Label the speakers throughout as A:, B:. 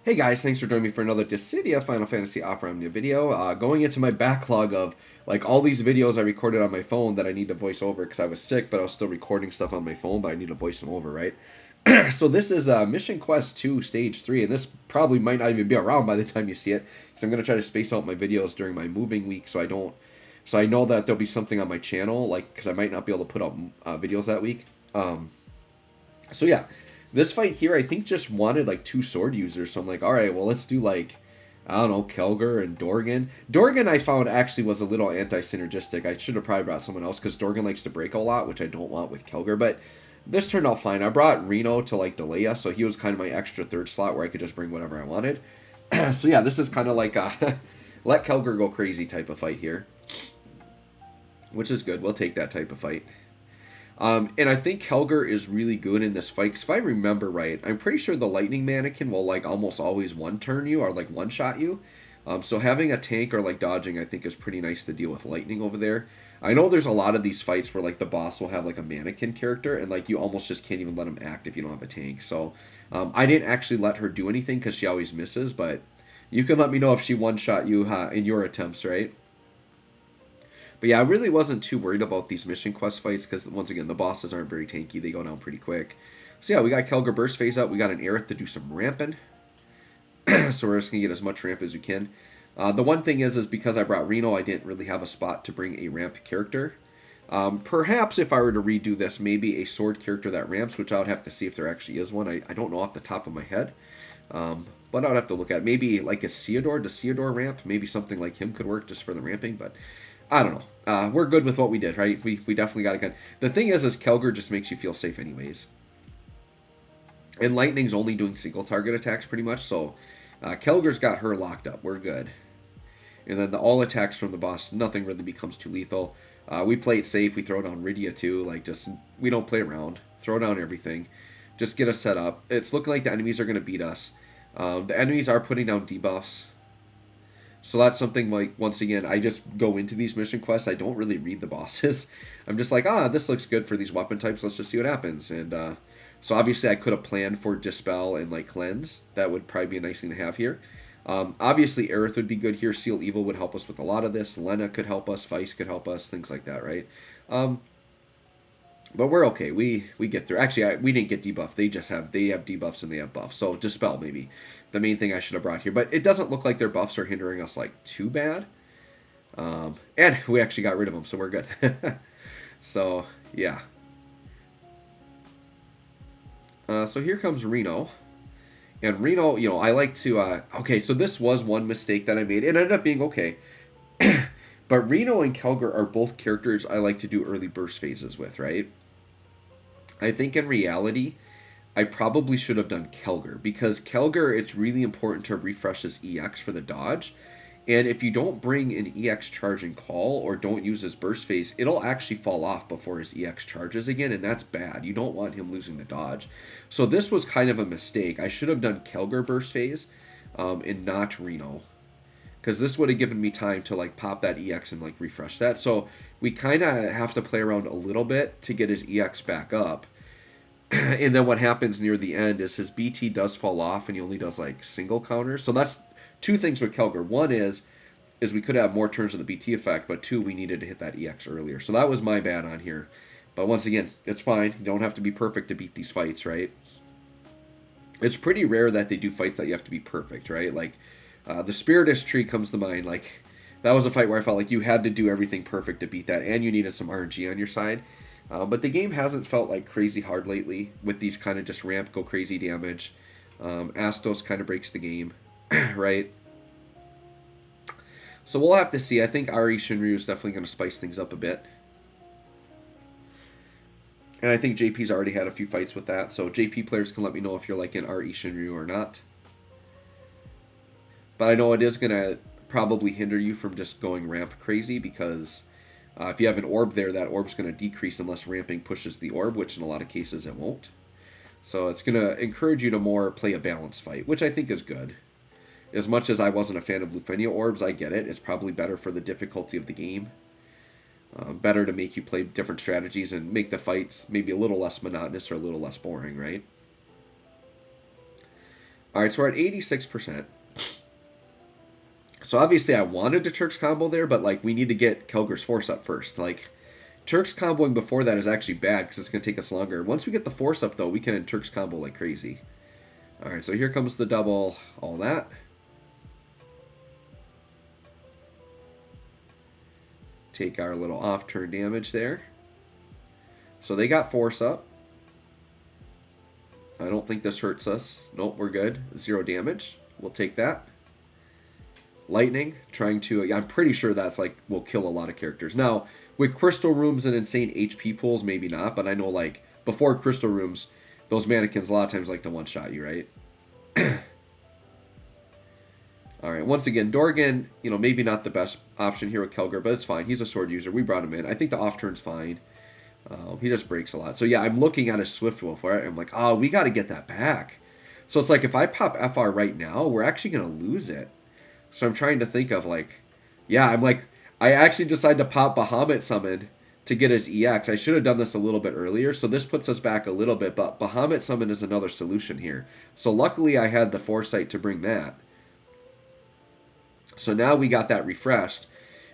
A: Hey guys, thanks for joining me for another Dissidia Final Fantasy Opera Omnia video. Going into my backlog of like all these videos I recorded on my phone that I need to voice over because I was sick, but I was still recording stuff on my phone, but I need to voice them over, right? So this is Mission Quest 2 Stage 3, and this probably might not even be around by the time you see it, because I'm going to try to space out my videos during my moving week so I know that there'll be something on my channel, like, because I might not be able to put out videos that week. So yeah, this fight here, I think just wanted like two sword users. So I'm like, all right, well, let's do like, I don't know, Kelger and Dorgan. Dorgan I found actually was a little anti-synergistic. I should have probably brought someone else because Dorgan likes to break a lot, which I don't want with Kelger. But this turned out fine. I brought Reno to like delay us, so he was kind of my extra third slot where I could just bring whatever I wanted. So yeah, this is kind of like a let Kelger go crazy type of fight here, which is good. We'll take that type of fight. And I think Kelger is really good in this fight, because if I remember right, I'm pretty sure the lightning mannequin will like almost always one-turn you or like one-shot you. So having a tank or like dodging I think is pretty nice to deal with lightning over there. I know there's a lot of these fights where like the boss will have like a mannequin character and like you almost just can't even let him act if you don't have a tank. So I didn't actually let her do anything because she always misses, but you can let me know if she one-shot you in your attempts, right? But yeah, I really wasn't too worried about these mission quest fights because, once again, the bosses aren't very tanky. They go down pretty quick. So yeah, we got Kelger Burst phase up. We got an Aerith to do some ramping. So we're just going to get as much ramp as we can. The one thing is because I brought Reno, I didn't really have a spot to bring a ramp character. Perhaps if I were to redo this, maybe a sword character that ramps, which I would have to see if there actually is one. I don't know off the top of my head. But I would have to look at maybe like a Theodore. Does Theodore ramp? Maybe something like him could work just for the ramping, but I don't know. We're good with what we did, right? We definitely got a gun. The thing is Kelger just makes you feel safe anyways. And Lightning's only doing single target attacks pretty much, so Kelger's got her locked up. We're good. And then all attacks from the boss, nothing really becomes too lethal. We play it safe. We throw down Rydia too. Like, just, we don't play around. Throw down everything. Just get us set up. It's looking like the enemies are going to beat us. The enemies are putting down debuffs. So that's something like, once again, I just go into these mission quests. I don't really read the bosses. I'm just like, this looks good for these weapon types. Let's just see what happens. And so obviously I could have planned for Dispel and like Cleanse. That would probably be a nice thing to have here. Obviously Aerith would be good here. Seal Evil would help us with a lot of this. Lena could help us. Vice could help us. Things like that, right? But we're okay. We get through. Actually, we didn't get debuffed. They have debuffs and they have buffs. So Dispel maybe the main thing I should have brought here. But it doesn't look like their buffs are hindering us like too bad. And we actually got rid of them, so we're good. So yeah. So here comes Reno. And Reno, I like to... okay, so this was one mistake that I made. It ended up being okay. But Reno and Kelger are both characters I like to do early burst phases with, right? I think in reality, I probably should have done Kelger. Because Kelger, it's really important to refresh his EX for the dodge. And if you don't bring an EX charge and call, or don't use his burst phase, it'll actually fall off before his EX charges again, and that's bad. You don't want him losing the dodge. So this was kind of a mistake. I should have done Kelger burst phase, and not Reno. Because this would have given me time to like pop that EX and like refresh that. So we kind of have to play around a little bit to get his EX back up. And then what happens near the end is his BT does fall off and he only does like single counters. So that's two things with Kelger. One is we could have more turns of the BT effect, but two, we needed to hit that EX earlier. So that was my bad on here. But once again, it's fine. You don't have to be perfect to beat these fights, right? It's pretty rare that they do fights that you have to be perfect, right? Like, the Spiritus tree comes to mind. Like, that was a fight where I felt like you had to do everything perfect to beat that, and you needed some RNG on your side. But the game hasn't felt like crazy hard lately with these kind of just ramp, go crazy damage. Astos kind of breaks the game, right? So we'll have to see. I think Ari Shinryu is definitely going to spice things up a bit. And I think JP's already had a few fights with that, so JP players can let me know if you're like an Ari Shinryu or not. But I know it is going to probably hinder you from just going ramp crazy because if you have an orb there, that orb's going to decrease unless ramping pushes the orb, which in a lot of cases it won't. So it's going to encourage you to more play a balanced fight, which I think is good. As much as I wasn't a fan of Lufenia orbs, I get it. It's probably better for the difficulty of the game. Better to make you play different strategies and make the fights maybe a little less monotonous or a little less boring, right? All right, so we're at 86%. So obviously I wanted to Turks combo there, but like we need to get Kelger's force up first. Like Turks comboing before that is actually bad because it's going to take us longer. Once we get the force up though, we can Turks combo like crazy. All right, so here comes the double, all that. Take our little off turn damage there. So they got force up. I don't think this hurts us. Nope, we're good. 0 damage. We'll take that. Lightning, trying to... Yeah, I'm pretty sure that's like will kill a lot of characters. Now, with crystal rooms and insane HP pools, maybe not. But I know like before crystal rooms, those mannequins a lot of times like to one-shot you, right? Alright, once again, Dorgan, you know, maybe not the best option here with Kelger, but it's fine. He's a sword user. We brought him in. I think the off turn's fine. He just breaks a lot. So yeah, I'm looking at his Swift Wolf, right? I'm like, oh, we got to get that back. So it's like if I pop FR right now, we're actually going to lose it. So I'm trying to think of like, yeah, I'm like, I actually decided to pop Bahamut Summon to get his EX. I should have done this a little bit earlier. So this puts us back a little bit, but Bahamut Summon is another solution here. So luckily I had the foresight to bring that. So now we got that refreshed.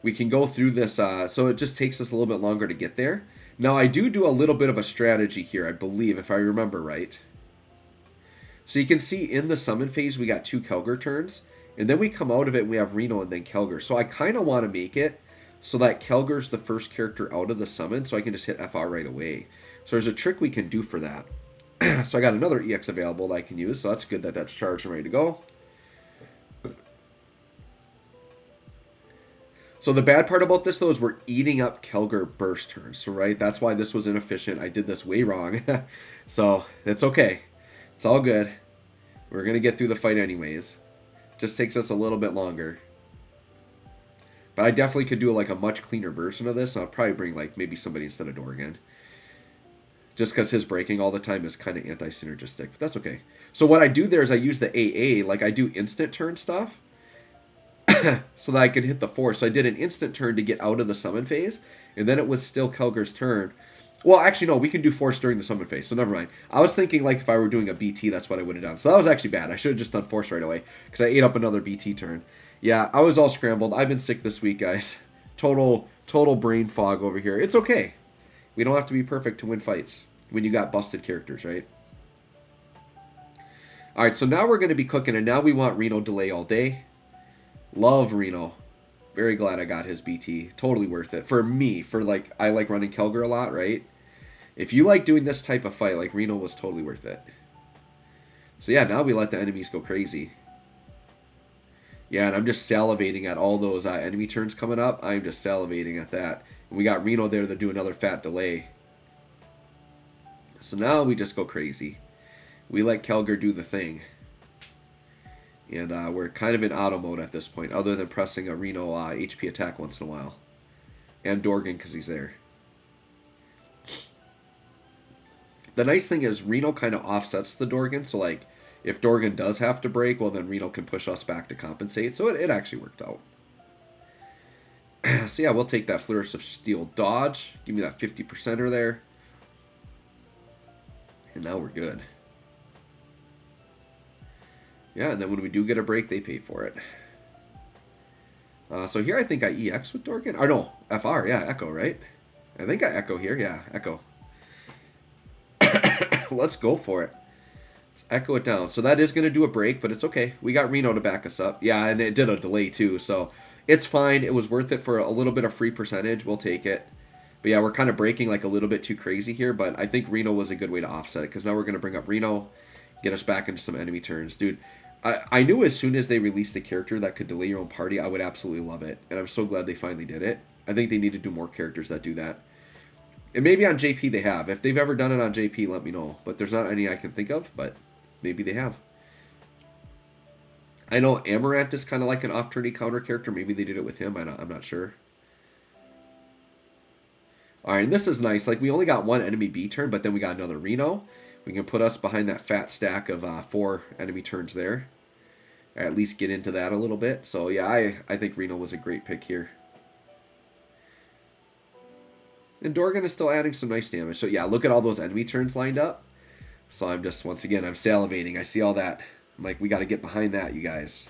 A: We can go through this, so it just takes us a little bit longer to get there. Now I do a little bit of a strategy here, I believe, if I remember right. So you can see in the summon phase we got 2 Kelger turns, and then we come out of it and we have Reno and then Kelger. So I kind of want to make it so that Kelger's the first character out of the summon, so I can just hit FR right away. So there's a trick we can do for that. So I got another EX available that I can use, so that's good that that's charged and ready to go. So the bad part about this, though, is we're eating up Kelger burst turns. So, right, that's why this was inefficient. I did this way wrong. So, it's okay. It's all good. We're going to get through the fight anyways. Just takes us a little bit longer. But I definitely could do like a much cleaner version of this. I'll probably bring like maybe somebody instead of Dorgan. Just because his breaking all the time is kind of anti-synergistic. But that's okay. So what I do there is I use the AA. Like I do instant turn stuff. So that I could hit the force. So I did an instant turn to get out of the summon phase, and then it was still Kelger's turn. Well, actually, no, we can do force during the summon phase, so never mind. I was thinking like if I were doing a BT, that's what I would have done. So that was actually bad. I should have just done force right away, because I ate up another BT turn. Yeah, I was all scrambled. I've been sick this week, guys. Total brain fog over here. It's okay. We don't have to be perfect to win fights when you got busted characters, right? Alright, so now we're going to be cooking, and now we want Reno delay all day. Love Reno. Very glad I got his BT. Totally worth it. For me, for like, I like running Kelger a lot, right? If you like doing this type of fight, like Reno was totally worth it. So yeah, now we let the enemies go crazy. Yeah, and I'm just salivating at all those enemy turns coming up. I'm just salivating at that. And we got Reno there to do another fat delay. So now we just go crazy. We let Kelger do the thing. And we're kind of in auto mode at this point, other than pressing a Reno HP attack once in a while. And Dorgan, because he's there. The nice thing is Reno kind of offsets the Dorgan, so like, if Dorgan does have to break, well then Reno can push us back to compensate, so it actually worked out. So yeah, we'll take that Flourish of Steel dodge, give me that 50%er there. And now we're good. Yeah, and then when we do get a break, they pay for it. So here I think I EX with Dorgan. Or no, FR, yeah, Echo, right? I think I Echo here, yeah, Echo. Let's go for it. Let's Echo it down. So that is going to do a break, but it's okay. We got Reno to back us up. Yeah, and it did a delay too, so it's fine. It was worth it for a little bit of free percentage. We'll take it. But yeah, we're kind of breaking like a little bit too crazy here, but I think Reno was a good way to offset it, because now we're going to bring up Reno, get us back into some enemy turns. Dude, I knew as soon as they released a character that could delay your own party, I would absolutely love it. And I'm so glad they finally did it. I think they need to do more characters that do that. And maybe on JP they have. If they've ever done it on JP, let me know. But there's not any I can think of, but maybe they have. I know Amaranth is kind of like an off-turny counter character. Maybe they did it with him. I'm not sure. Alright, and this is nice. Like, we only got one enemy B turn, but then we got another Reno. We can put us behind that fat stack of 4 enemy turns there. Or at least get into that a little bit. So, yeah, I think Reno was a great pick here. And Dorgan is still adding some nice damage. So, yeah, look at all those enemy turns lined up. So, I'm just, once again, I'm salivating. I see all that I'm like, we got to get behind that, you guys.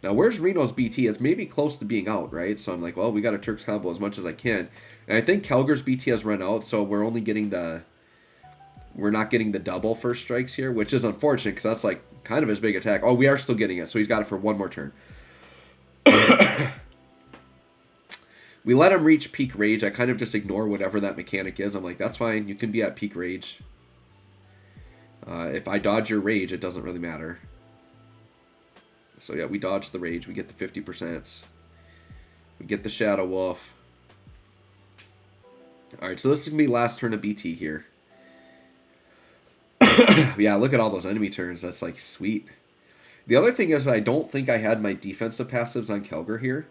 A: Now, where's Reno's BT? It's maybe close to being out, right? So I'm like, well, we got to Turks combo as much as I can. And I think Kelger's BT has run out, so we're only getting the... We're not getting the double first strikes here, which is unfortunate because that's like kind of his big attack. Oh, we are still getting it, so he's got it for one more turn. We let him reach peak rage. I kind of just ignore whatever that mechanic is. I'm like, that's fine. You can be at peak rage. If I dodge your rage, it doesn't really matter. So yeah, we dodge the rage. We get the 50%. We get the Shadow Wolf. Alright, so this is going to be last turn of BT here. Yeah, look at all those enemy turns. That's like sweet. The other thing is I don't think I had my defensive passives on Kelger here.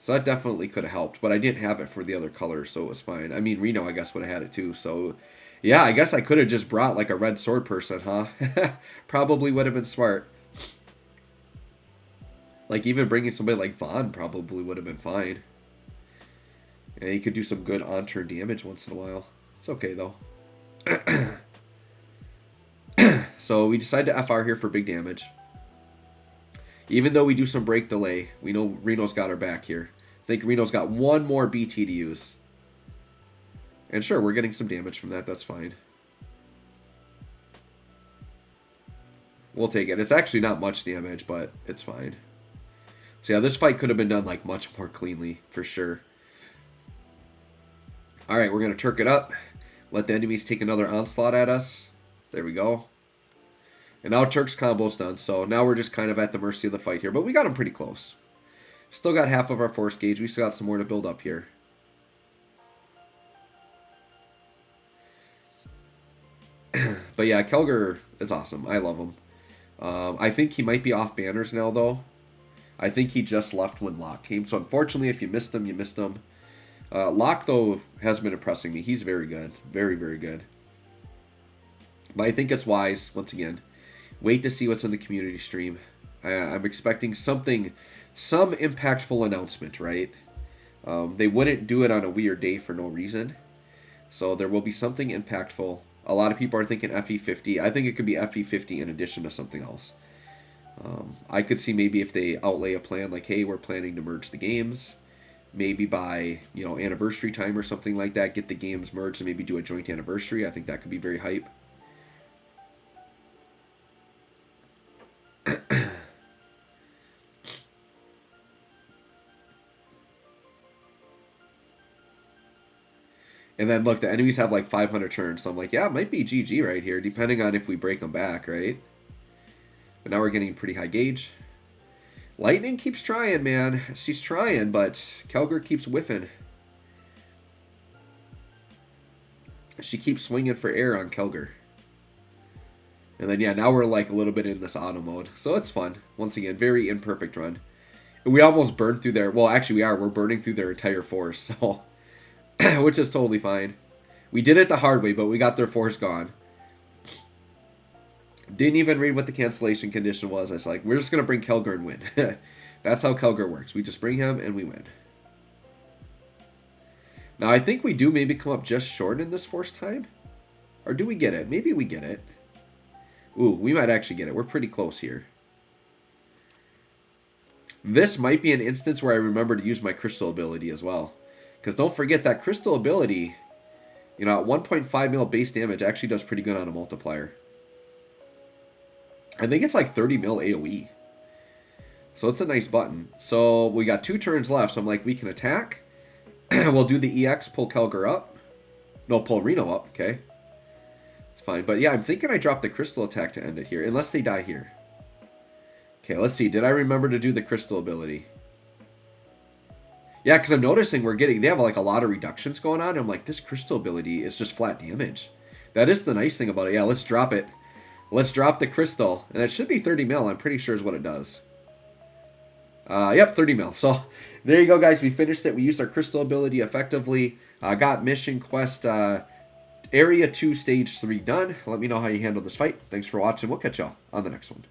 A: So that definitely could have helped. But I didn't have it for the other colors, so it was fine. I mean, Reno, I guess, would have had it too. So, yeah, I guess I could have just brought like a red sword person, huh? Probably would have been smart. Like, even bringing somebody like Vaughn probably would have been fine. And he could do some good on-turn damage once in a while. It's okay, though. So we decide to FR here for big damage. Even though we do some break delay, we know Reno's got our back here. I think Reno's got one more BT to use. And sure, we're getting some damage from that. That's fine. We'll take it. It's actually not much damage, but it's fine. So yeah, this fight could have been done like much more cleanly, for sure. Alright, we're going to Turk it up. Let the enemies take another onslaught at us. There we go. And now Turk's combo's done, so now we're just kind of at the mercy of the fight here. But we got him pretty close. Still got half of our force gauge. We still got some more to build up here. But yeah, Kelger is awesome. I love him. I think he might be off banners now, though. I think he just left when Locke came. So unfortunately, if you missed him, you missed him. Locke, though, has been impressing me. He's very good. Very, very good. But I think it's wise, once again, wait to see what's in the community stream. I'm expecting something, some impactful announcement, right? They wouldn't do it on a weird day for no reason. So there will be something impactful. A lot of people are thinking FE50. I think it could be FE50 in addition to something else. I could see maybe if they outlay a plan like, hey, we're planning to merge the games. Maybe by, you know, anniversary time or something like that, get the games merged and maybe do a joint anniversary. I think that could be very hype. And then, look, the enemies have like 500 turns. So I'm like, yeah, it might be GG right here, depending on if we break them back, right? But now we're getting pretty high gauge. Lightning keeps trying, man. She's trying, but Kelger keeps whiffing. She keeps swinging for air on Kelger. And then, yeah, now we're like a little bit in this auto mode. So it's fun. Once again, very imperfect run. We almost burned through their... Well, actually, we are. We're burning through their entire force. So, which is totally fine. We did it the hard way, but we got their force gone. Didn't even read what the cancellation condition was. I was like, we're just going to bring Kelger and win. That's how Kelger works. We just bring him and we win. Now, I think we do maybe come up just short in this force time. Or do we get it? Maybe we get it. Ooh, we might actually get it. We're pretty close here. This might be an instance where I remember to use my crystal ability as well. Because don't forget that crystal ability, you know, at 1.5 mil base damage actually does pretty good on a multiplier. I think it's like 30 mil AoE. So it's a nice button. So we got 2 turns left. So I'm like, we can attack. We'll do the EX, pull Kelger up. No, pull Reno up. Okay. It's fine. But yeah, I'm thinking I dropped the crystal attack to end it here. Unless they die here. Okay, let's see. Did I remember to do the crystal ability? Yeah, because I'm noticing they have like a lot of reductions going on. I'm like, this crystal ability is just flat damage. That is the nice thing about it. Yeah, let's drop it. Let's drop the crystal. And it should be 30 mil. I'm pretty sure is what it does. Yep, 30 mil. So there you go, guys. We finished it. We used our crystal ability effectively. Got mission quest area 2 stage 3 done. Let me know how you handle this fight. Thanks for watching. We'll catch y'all on the next one.